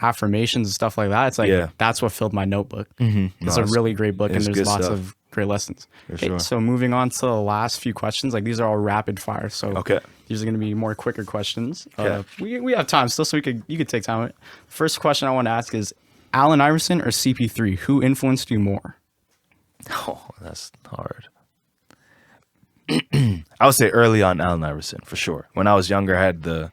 Affirmations and stuff like that. It's like that's what filled my notebook. It's a really great book, and there's lots of great lessons. Okay, so moving on to the last few questions, like these are all rapid fire, so these are going to be more quicker questions. We have time still, so you could take time. First question I want to ask is Allen Iverson or CP3, who influenced you more? Oh, that's hard. I would say early on Allen Iverson for sure. When I was younger, I had the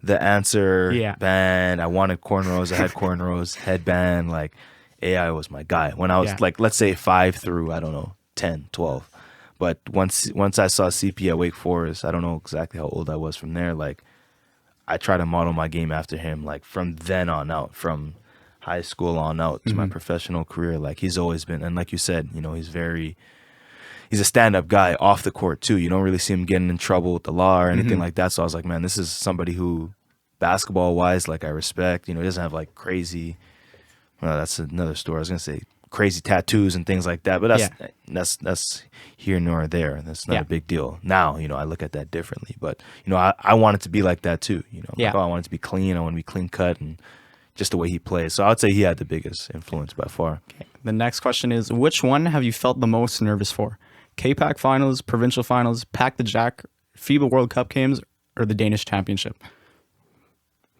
answer band. I wanted cornrows. I had cornrows, headband. Like AI was my guy. When I was like, let's say 5 through, I don't know, 10, 12. But once I saw CP at Wake Forest, I don't know exactly how old I was from there. Like I try to model my game after him. Like from then on out, from high school on out to my professional career. Like he's always been, and like you said, you know, he's a stand-up guy off the court too. You don't really see him getting in trouble with the law or anything like that. So I was like, man, this is somebody who, basketball-wise, like I respect. You know, he doesn't have like crazy. Well, that's another story. I was gonna say crazy tattoos and things like that, but that's here nor there. That's not a big deal. Now, you know, I look at that differently. But you know, I want it to be like that too. You know, like, I want it to be clean. I want to be clean cut and just the way he plays. So I would say he had the biggest influence by far. Okay. The next question is, which one have you felt the most nervous for? K-Pac finals, provincial finals, Pack the Jack, FIBA World Cup games, or the Danish Championship?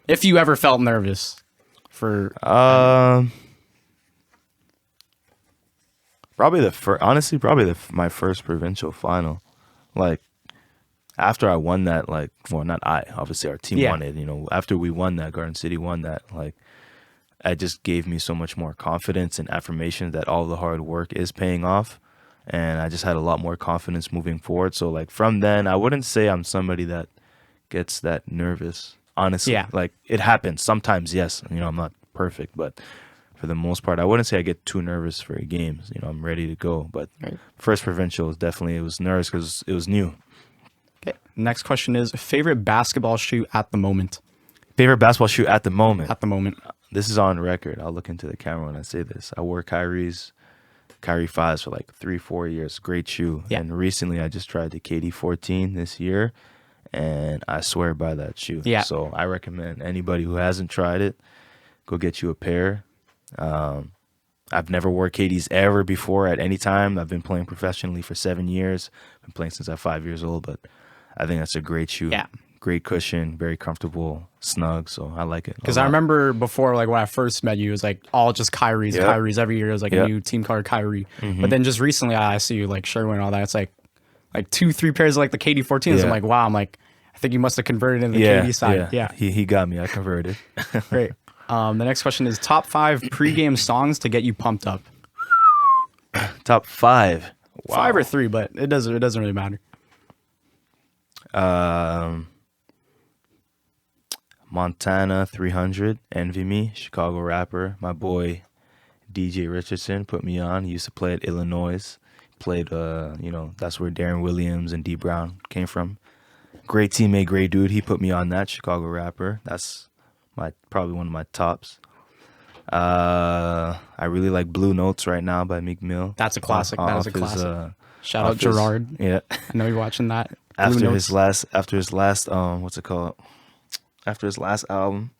If you ever felt nervous for... Probably my first provincial final. Like, after I won that, like, well, not I, obviously our team won it, you know, after we won that, Garden City won that, like, it just gave me so much more confidence and affirmation that all the hard work is paying off. And I just had a lot more confidence moving forward. So, like, from then, I wouldn't say I'm somebody that gets that nervous, honestly. Yeah. Like, it happens. Sometimes, yes. You know, I'm not perfect, but for the most part, I wouldn't say I get too nervous for games. You know, I'm ready to go. But first provincial, it was nervous because it was new. Okay. Next question is, favorite basketball shoe at the moment? Favorite basketball shoe at the moment? At the moment. This is on record. I'll look into the camera when I say this. I wore Kyrie 5s for like 3-4 years. Great shoe. Yeah. And recently I just tried the KD 14 this year, and I swear by that shoe. Yeah. So I recommend anybody who hasn't tried it, go get you a pair. I've never wore KDs ever before at any time. I've been playing professionally for 7 years. I've been playing since I'm 5 years old, but I think that's a great shoe. Yeah. Great cushion, very comfortable, snug. So I like it. Because I remember before, like when I first met you, it was like all just Kyries every year. It was like a new team color Kyrie. But then just recently, I see you like Sherwin and all that. It's like 2-3 pairs of like the KD 14s. I'm like, wow. I'm like, I think you must have converted in the KD side. Yeah. He got me. I converted. Great. The next question is top 5 pregame songs to get you pumped up. Top 5. Wow. 5 or 3, but it doesn't really matter. Montana 300, Envy Me, Chicago rapper. My boy DJ Richardson put me on. He used to play at Illinois. Played, that's where Darren Williams and D Brown came from. Great teammate, great dude. He put me on that, Chicago rapper. That's probably one of my tops. I really like Blue Notes right now by Meek Mill. That's a classic. That is a classic. Shout out Gerard. Yeah, I know you're watching that. After his last what's it called? After his last album,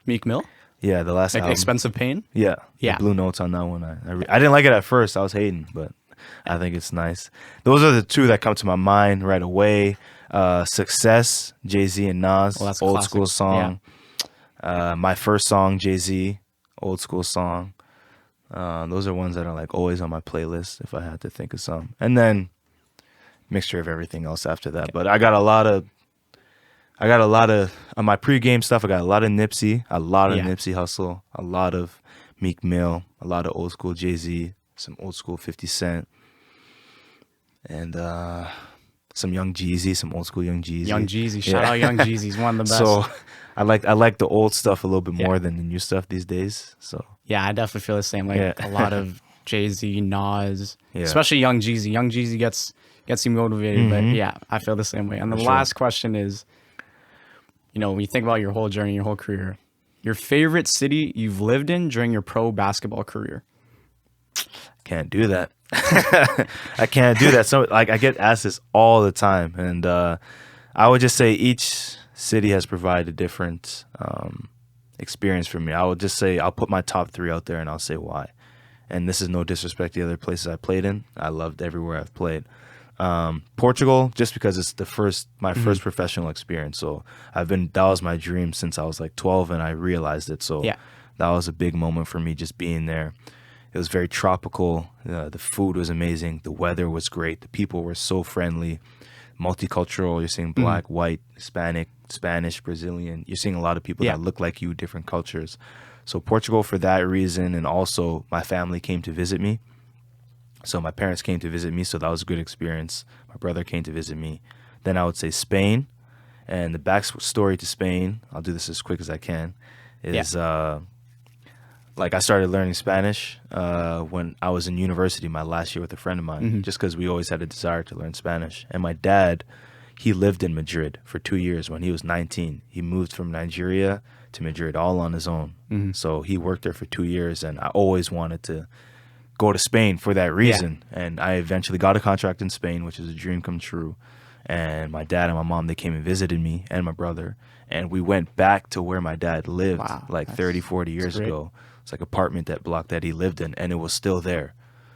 Meek Mill. Yeah, the last album. Expensive Pain. Yeah. Blue Notes on that one. I didn't like it at first. I was hating, but I think it's nice. Those are the two that come to my mind right away. Success, Jay-Z and Nas, old school song. Yeah. My first song, Jay-Z, old school song. Those are ones that are like always on my playlist if I had to think of some. And then mixture of everything else after that. But I got a lot of on my pregame stuff. I got a lot of Nipsey, Nipsey Hussle, a lot of Meek Mill, a lot of old school Jay-Z, some old school 50 Cent, and some Young Jeezy, some old school Young Jeezy. Young Jeezy, shout out Young Jeezy, he's one of the best. So I like the old stuff a little bit more than the new stuff these days. So yeah, I definitely feel the same. Like a lot of Jay-Z, Nas, especially Young Jeezy. Young Jeezy gets you motivated, but yeah, I feel the same way. And the last question is, when you think about your whole journey, your whole career, your favorite city you've lived in during your pro basketball career? Can't do that. I can't do that. So I get asked this all the time, and I would just say each city has provided a different experience for me. I would just say I'll put my top 3 out there, and I'll say why. And this is no disrespect to the other places I played in. I loved everywhere I've played. Portugal, just because it's my first professional experience. So that was my dream since I was like 12, and I realized it. So that was a big moment for me, just being there. It was very tropical. The food was amazing. The weather was great. The people were so friendly, multicultural. You're seeing black, white, Hispanic, Spanish, Brazilian. You're seeing a lot of people that look like you, different cultures. So Portugal for that reason, and also my family came to visit me. So my parents came to visit me, so that was a good experience. My brother came to visit me. Then I would say Spain. And the backstory to Spain, I'll do this as quick as I can, is like I started learning Spanish when I was in university my last year with a friend of mine, just because we always had a desire to learn Spanish. And my dad, he lived in Madrid for 2 years when he was 19. He moved from Nigeria to Madrid all on his own. So he worked there for 2 years, and I always wanted to go to Spain for that reason. And I eventually got a contract in Spain, which is a dream come true. And my dad and my mom, they came and visited me and my brother. And we went back to where my dad lived 30, 40 years ago. It's like apartment block that he lived in, and it was still there.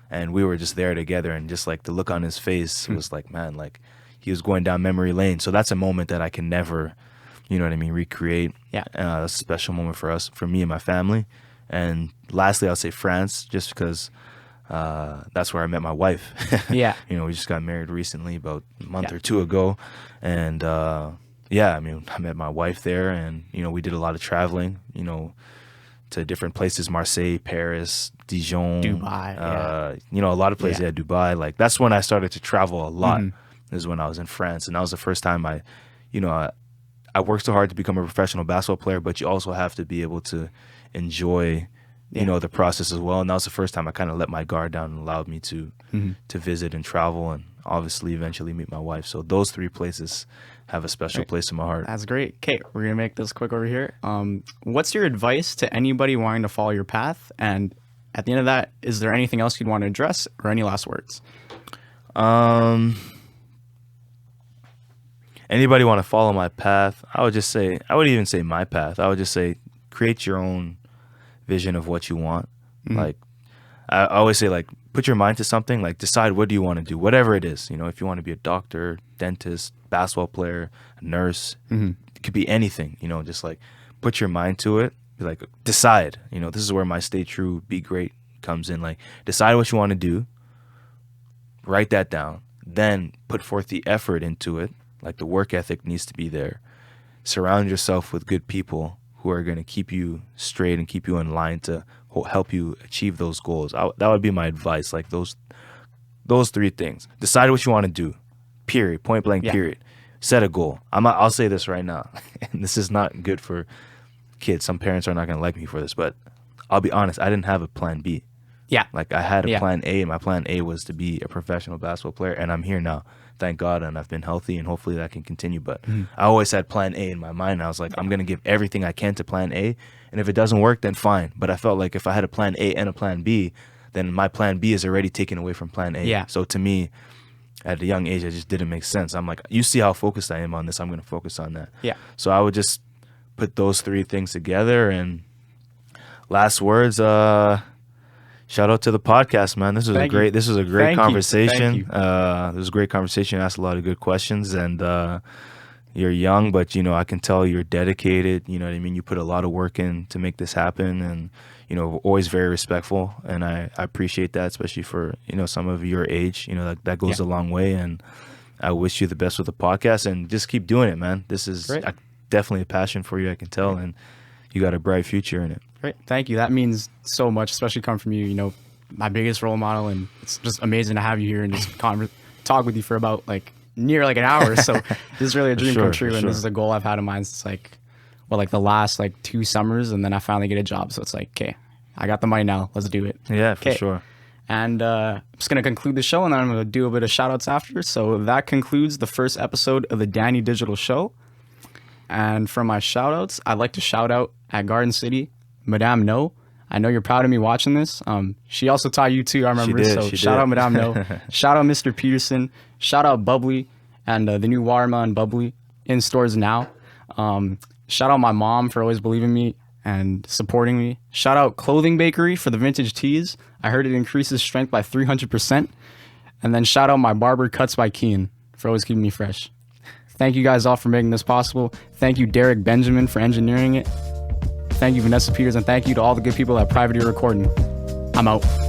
And we were just there together, and just like the look on his face was like, man, like he was going down memory lane. So that's a moment that I can never, recreate. That's a special moment for me and my family. And lastly, I'll say France, just because that's where I met my wife. We just got married recently, about a month or 2 ago. And I met my wife there, and, we did a lot of traveling, to different places, Marseille, Paris, Dijon, Dubai, a lot of places. Dubai. Like that's when I started to travel a lot. Is when I was in France, and that was the first time I worked so hard to become a professional basketball player, but you also have to be able to enjoy, the process as well. And that was the first time I kind of let my guard down and allowed me to visit and travel, and obviously eventually meet my wife. So those 3 places have a special place in my heart. That's great. Okay, we're going to make this quick over here. What's your advice to anybody wanting to follow your path? And at the end of that, is there anything else you'd want to address, or any last words? Anybody want to follow my path? I would even say my path. I would just say create your own vision of what you want. Like I always say, like, put your mind to something, like decide what do you want to do, whatever it is. If you want to be a doctor, dentist, basketball player, a nurse, it could be anything, just like put your mind to it. Be like, decide, this is where my stay true, be great comes in. Like, decide what you want to do, write that down, then put forth the effort into it. Like, the work ethic needs to be there. Surround yourself with good people who are going to keep you straight and keep you in line to help you achieve those goals. That would be my advice. Like those 3 things. Decide what you want to do. Period. Point blank. Period. Set a goal. I'll say this right now, and this is not good for kids. Some parents are not going to like me for this, but I'll be honest. I didn't have a plan B. Like I had a plan A, and my plan A was to be a professional basketball player, and I'm here now. Thank God, and I've been healthy, and hopefully that can continue. But I always had plan A in my mind, and I was like, I'm going to give everything I can to plan A, and if it doesn't work, then fine. But I felt like if I had a plan A and a plan B, then my plan B is already taken away from plan A. So to me, at a young age, it just didn't make sense. I'm like, you see how focused I am on this, I'm going to focus on that. So I would just put those 3 things together. And last words, shout out to the podcast, man. This was a great conversation. This was a great conversation. You asked a lot of good questions, and you're young, but, you know, I can tell you're dedicated. You know what I mean? You put a lot of work in to make this happen, and, you know, always very respectful. And I appreciate that, especially for, you know, some of your age. You know, that goes a long way. And I wish you the best with the podcast, and just keep doing it, man. This is definitely a passion for you, I can tell, and you got a bright future in it. Great. Thank you. That means so much, especially coming from you, you know, my biggest role model. And it's just amazing to have you here and just talk with you for about near an hour. So this is really a dream come true. And this is a goal I've had in mind since the last 2 summers. And then I finally get a job. So it's okay, I got the money now. Let's do it. Yeah, for sure. And I'm just going to conclude the show, and then I'm going to do a bit of shout outs after. So that concludes the first episode of the Danny Digital Show. And for my shout outs, I'd like to shout out at Garden City, Madame No. I know you're proud of me watching this. She also taught you too, I remember. She shout did. out Madame No. Shout out Mr. Peterson. Shout out Bubbly and the new watermelon Bubbly in stores now. Shout out my mom for always believing me and supporting me. Shout out Clothing Bakery for the vintage tees. I heard it increases strength by 300%. And then shout out my barber Cuts by Keen for always keeping me fresh. Thank you guys all for making this possible. Thank you, Derek Benjamin, for engineering it. Thank you, Vanessa Peters, and thank you to all the good people at Private Ear Recording. I'm out.